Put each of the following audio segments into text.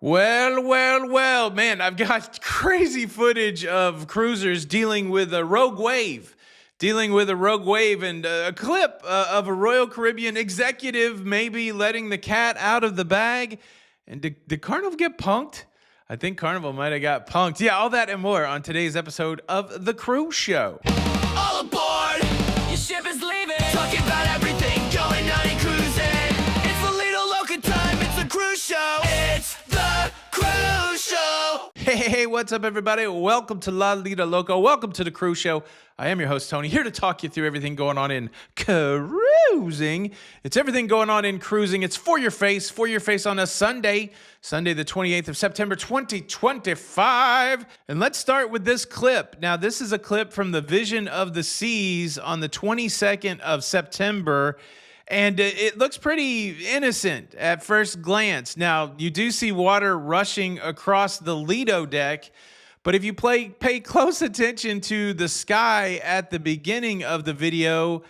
Well, man, I've got crazy footage of cruisers dealing with a rogue wave. And a clip of a Royal Caribbean executive maybe letting the cat out of the bag. And did Carnival get punked? I think Carnival might have got punked. Yeah, all that and more on today's episode of The Cruise Show. All aboard! Your ship is leaving. Talking about everything going on in cruising. It's the Little Loca time. It's the Cruise Show. It's the Cruise Show. Hey, what's up, everybody? Welcome to La Lita Loca. Welcome to The Cruise Show. I am your host, Tony, here to talk you through everything going on in cruising. It's everything going on in cruising. It's for your face on a Sunday the 28th of September, 2025. And let's start with this clip. Now, this is a clip from the Vision of the Seas on the 22nd of September. And it looks pretty innocent at first glance. Now, you do see water rushing across the Lido deck. But if you pay close attention to the sky at the beginning of the video,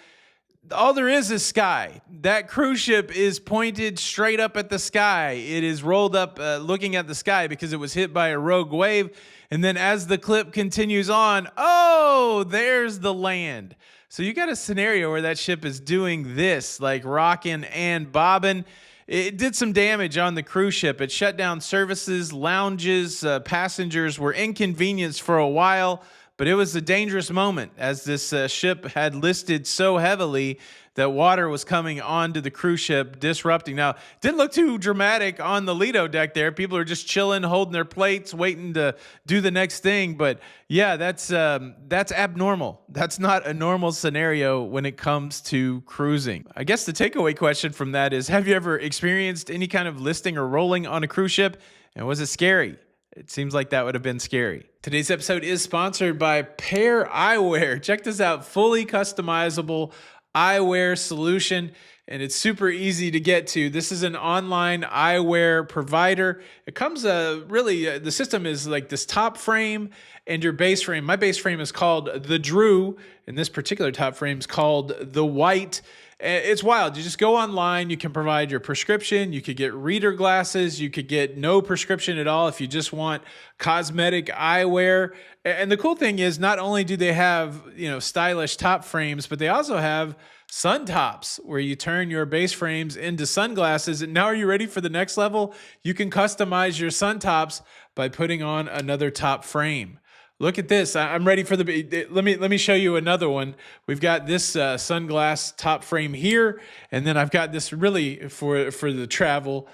all there is sky. That cruise ship is pointed straight up at the sky. It is rolled up looking at the sky because it was hit by a rogue wave. And then as the clip continues on, oh, there's the land. So you got a scenario where that ship is doing this, like rocking and bobbing. It did some damage on the cruise ship. It shut down services, lounges, passengers were inconvenienced for a while, but it was a dangerous moment as this ship had listed so heavily that water was coming onto the cruise ship, disrupting. Now, didn't look too dramatic on the Lido deck there. People are just chilling, holding their plates, waiting to do the next thing. But yeah, that's abnormal. That's not a normal scenario when it comes to cruising. I guess the takeaway question from that is, have you ever experienced any kind of listing or rolling on a cruise ship? And was it scary? It seems like that would have been scary. Today's episode is sponsored by Pair Eyewear. Check this out, fully customizable eyewear solution, and it's super easy to get to. This is an online eyewear provider. It comes the system is like this top frame and your base frame. My base frame is called the Drew, and this particular top frame is called the White. It's wild. You just go online, you can provide your prescription, you could get reader glasses, you could get no prescription at all if you just want cosmetic eyewear. And the cool thing is, not only do they have, stylish top frames, but they also have sun tops where you turn your base frames into sunglasses. And now, are you ready for the next level? You can customize your sun tops by putting on another top frame. Look at this. I'm ready for let me show you another one. We've got this sunglass top frame here, and then I've got this really for the travel,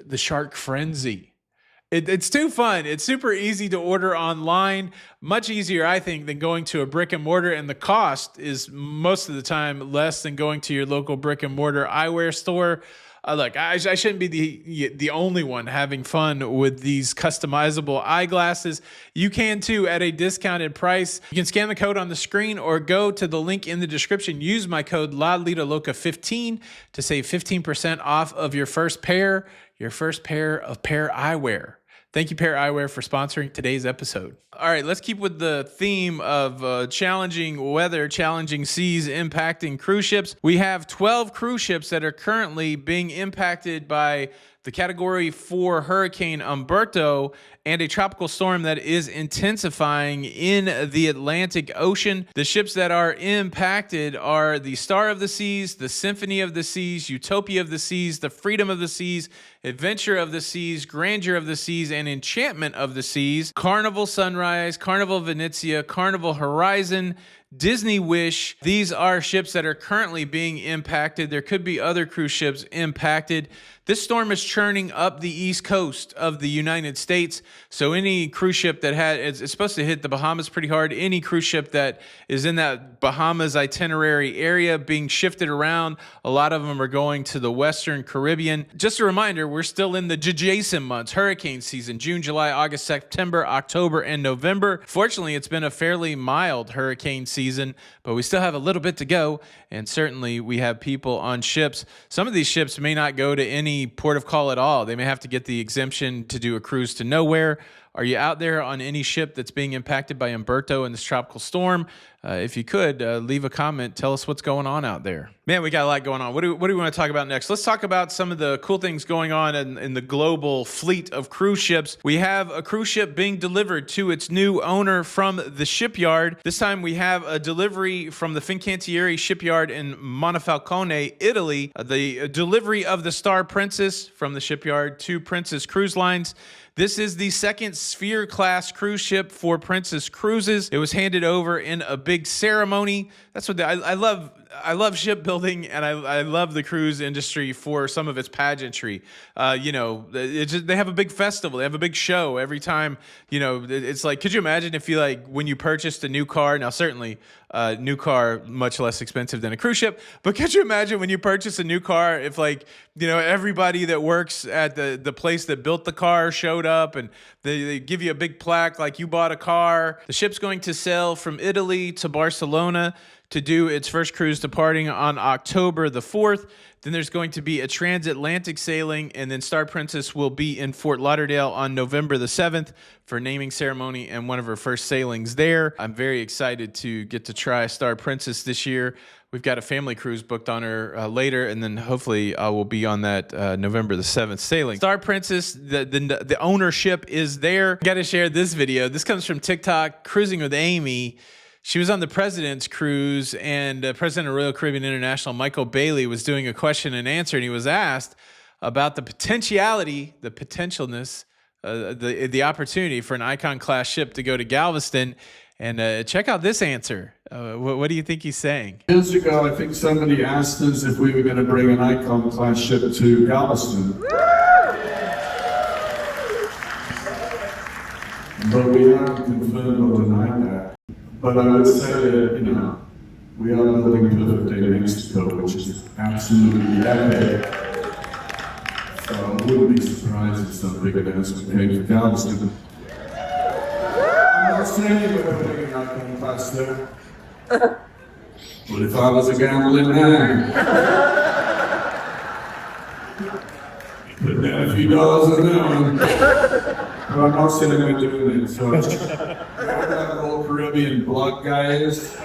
the Shark Frenzy. It's too fun. It's super easy to order online, much easier, I think, than going to a brick and mortar, and the cost is most of the time less than going to your local brick and mortar eyewear store. Look, I shouldn't be the only one having fun with these customizable eyeglasses. You can too at a discounted price. You can scan the code on the screen or go to the link in the description. Use my code LALITALOCA15 to save 15% off of your first pair of Pair Eyewear. Thank you, Pair Eyewear, for sponsoring today's episode. All right, let's keep with the theme of challenging weather, challenging seas impacting cruise ships. We have 12 cruise ships that are currently being impacted by the Category 4 Hurricane Umberto and a tropical storm that is intensifying in the Atlantic Ocean. The ships that are impacted are the Star of the Seas, the Symphony of the Seas, Utopia of the Seas, the Freedom of the Seas, Adventure of the Seas, Grandeur of the Seas, and Enchantment of the Seas, Carnival Sunrise, Carnival Venezia, Carnival Horizon, Disney Wish. These are ships that are currently being impacted. There could be other cruise ships impacted. This storm is churning up the east coast of the United States. So any cruise ship that it's supposed to hit the Bahamas pretty hard. Any cruise ship that is in that Bahamas itinerary area being shifted around. A lot of them are going to the Western Caribbean. Just a reminder, we're still in the adjacent months, hurricane season, June, July, August, September, October, and November. Fortunately, it's been a fairly mild hurricane season, but we still have a little bit to go. And certainly we have people on ships. Some of these ships may not go to any port of call at all. They may have to get the exemption to do a cruise to nowhere, Are you out there on any ship that's being impacted by Umberto and this tropical storm? If you could, leave a comment. Tell us what's going on out there. Man, we got a lot going on. What do we want to talk about next? Let's talk about some of the cool things going on in the global fleet of cruise ships. We have a cruise ship being delivered to its new owner from the shipyard. This time we have a delivery from the Fincantieri shipyard in Monfalcone, Italy. The delivery of the Star Princess from the shipyard to Princess Cruise Lines. This is the second Sphere-class cruise ship for Princess Cruises. It was handed over in a big ceremony. That's what I love. I love shipbuilding, and I love the cruise industry for some of its pageantry. They have a big festival. They have a big show every time. It's like, could you imagine if when you purchased a new car? Now, certainly, new car much less expensive than a cruise ship. But could you imagine when you purchase a new car, if everybody that works at the place that built the car showed up and they give you a big plaque like you bought a car. The ship's going to sail from Italy to Barcelona to do its first cruise, departing on October the 4th. Then there's going to be a transatlantic sailing, and then Star Princess will be in Fort Lauderdale on November the 7th for naming ceremony and one of her first sailings there. I'm very excited to get to try Star Princess this year. We've got a family cruise booked on her later, and then hopefully I will be on that November the 7th sailing. Star Princess, the ownership is there. Got to share this video. This comes from TikTok, Cruising with Amy. She was on the President's Cruise, and President of Royal Caribbean International, Michael Bailey, was doing a question and answer, and he was asked about the potentiality, the potentialness, the opportunity for an Icon-class ship to go to Galveston. And check out this answer. What do you think he's saying? Years ago, I think somebody asked us if we were going to bring an Icon-class ship to Galveston. But we haven't confirmed or denied that. But I would say that, we are building Perfect Day Mexico, which is absolutely epic. So I wouldn't be surprised if some big announcement came to Galveston. I'm not saying we're putting an Icon class there. But if I was a gambling man, put down a few dollars on that one. But I'm not saying we're doing it, so that Royal Caribbean blood guys,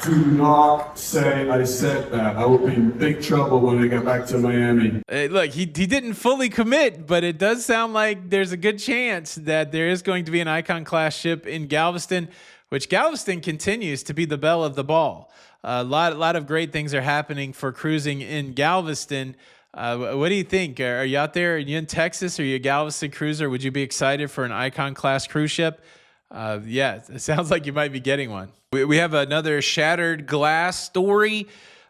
do not say I said that. I will be in big trouble when I get back to Miami. Look, he didn't fully commit, but it does sound like there's a good chance that there is going to be an Icon-class ship in Galveston, which Galveston continues to be the belle of the ball. A lot of great things are happening for cruising in Galveston. What do you think? Are you out there? Are you in Texas? Are you a Galveston cruiser? Would you be excited for an Icon-class cruise ship? Yeah, it sounds like you might be getting one. We have another shattered glass story.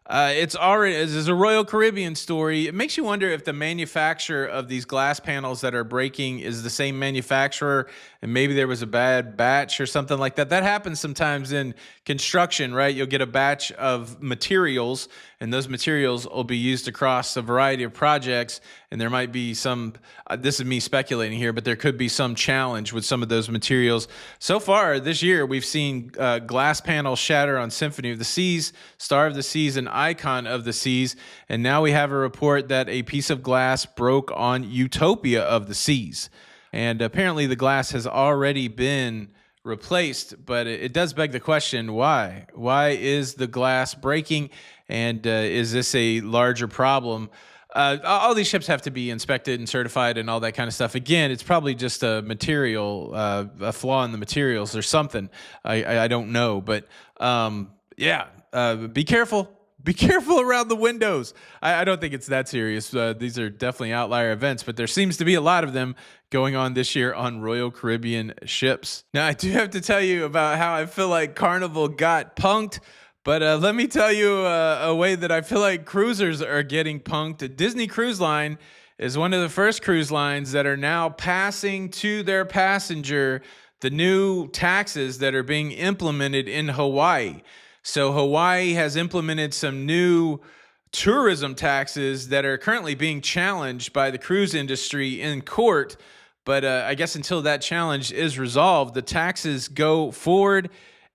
It's a Royal Caribbean story. It makes you wonder if the manufacturer of these glass panels that are breaking is the same manufacturer, and maybe there was a bad batch or something like that. That happens sometimes in construction, right? You'll get a batch of materials, and those materials will be used across a variety of projects, and there might be some, this is me speculating here, but there could be some challenge with some of those materials. So far this year, we've seen glass panels shatter on Symphony of the Seas, Star of the Seas, and Icon of the Seas, and now we have a report that a piece of glass broke on Utopia of the Seas. And apparently the glass has already been replaced, but it does beg the question, why? Why is the glass breaking, and is this a larger problem? All these ships have to be inspected and certified and all that kind of stuff. Again, it's probably just a material, a flaw in the materials or something. I don't know, but be careful. Be careful around the windows. I don't think it's that serious. These are definitely outlier events, but there seems to be a lot of them going on this year on Royal Caribbean ships. Now, I do have to tell you about how I feel like Carnival got punked, but let me tell you a way that I feel like cruisers are getting punked. Disney Cruise Line is one of the first cruise lines that are now passing to their passenger the new taxes that are being implemented in Hawaii. So Hawaii has implemented some new tourism taxes that are currently being challenged by the cruise industry in court. But I guess until that challenge is resolved, the taxes go forward.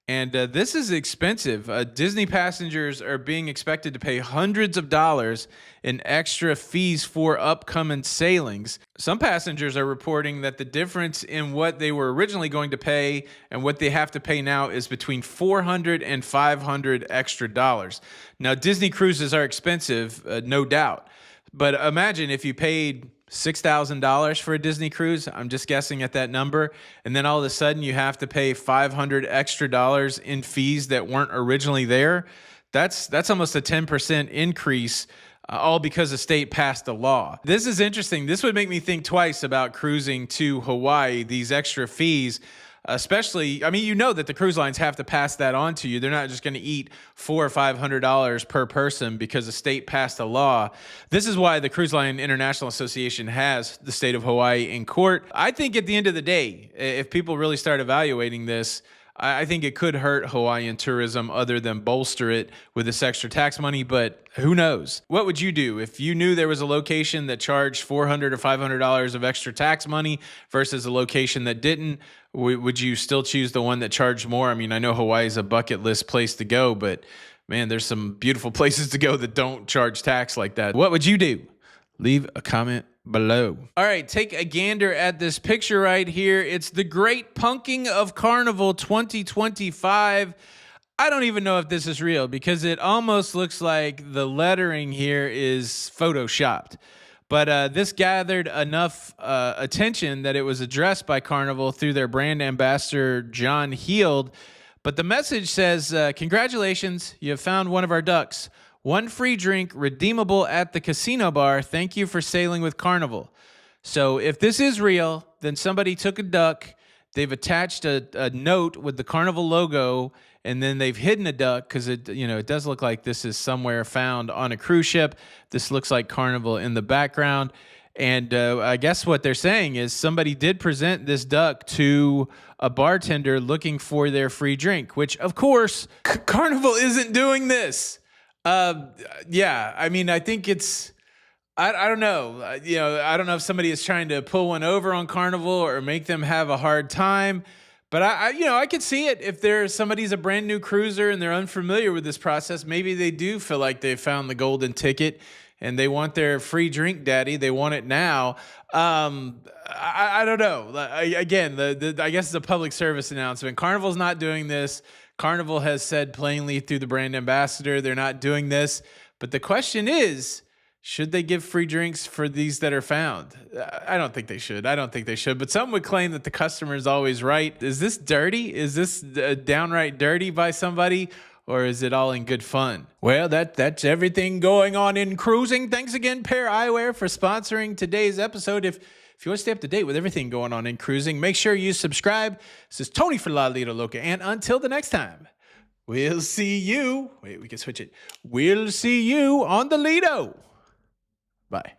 And this is expensive. Disney passengers are being expected to pay hundreds of dollars in extra fees for upcoming sailings. Some passengers are reporting that the difference in what they were originally going to pay and what they have to pay now is between $400 and $500 extra dollars. Now, Disney cruises are expensive, no doubt. But imagine if you paid $6,000 for a Disney cruise. I'm just guessing at that number. And then all of a sudden you have to pay $500 extra dollars in fees that weren't originally there. That's almost a 10% increase, all because the state passed a law. This is interesting. This would make me think twice about cruising to Hawaii, these extra fees. Especially, I mean, you know that the cruise lines have to pass that on to you. They're not just going to eat $400 or $500 per person because the state passed a law. This is why the Cruise Line International Association has the state of Hawaii in court. I think at the end of the day, if people really start evaluating this, I think it could hurt Hawaiian tourism other than bolster it with this extra tax money, but who knows? What would you do if you knew there was a location that charged $400 or $500 of extra tax money versus a location that didn't? Would you still choose the one that charged more? I mean, I know Hawaii is a bucket list place to go, but man, there's some beautiful places to go that don't charge tax like that. What would you do? Leave a comment below. All right, take a gander at this picture right here. It's the Great Punking of Carnival 2025. I don't even know if this is real because it almost looks like the lettering here is photoshopped. But this gathered enough attention that it was addressed by Carnival through their brand ambassador, John Heald. But the message says, congratulations, you have found one of our ducks. One free drink redeemable at the casino bar. Thank you for sailing with Carnival. So if this is real, then somebody took a duck, they've attached a note with the Carnival logo, and then they've hidden a duck because it does look like this is somewhere found on a cruise ship. This looks like Carnival in the background. And I guess what they're saying is somebody did present this duck to a bartender looking for their free drink, which of course Carnival isn't doing this. Yeah, I mean, I think it's, I don't know. I don't know if somebody is trying to pull one over on Carnival or make them have a hard time. But I could see it if somebody's a brand new cruiser and they're unfamiliar with this process. Maybe they do feel like they found the golden ticket and they want their free drink, daddy. They want it now. I don't know. Again, I guess it's a public service announcement. Carnival's not doing this. Carnival has said plainly through the brand ambassador they're not doing this. But the question is, should they give free drinks for these that are found? I don't think they should. But some would claim that the customer is always right. Is this dirty? Is this downright dirty by somebody? Or is it all in good fun? Well, that's everything going on in cruising. Thanks again, Pair Eyewear, for sponsoring today's episode. If you want to stay up to date with everything going on in cruising, make sure you subscribe. This is Tony for La Lita Loca. And until the next time, we'll see you. Wait, we can switch it. We'll see you on the Lido. Bye.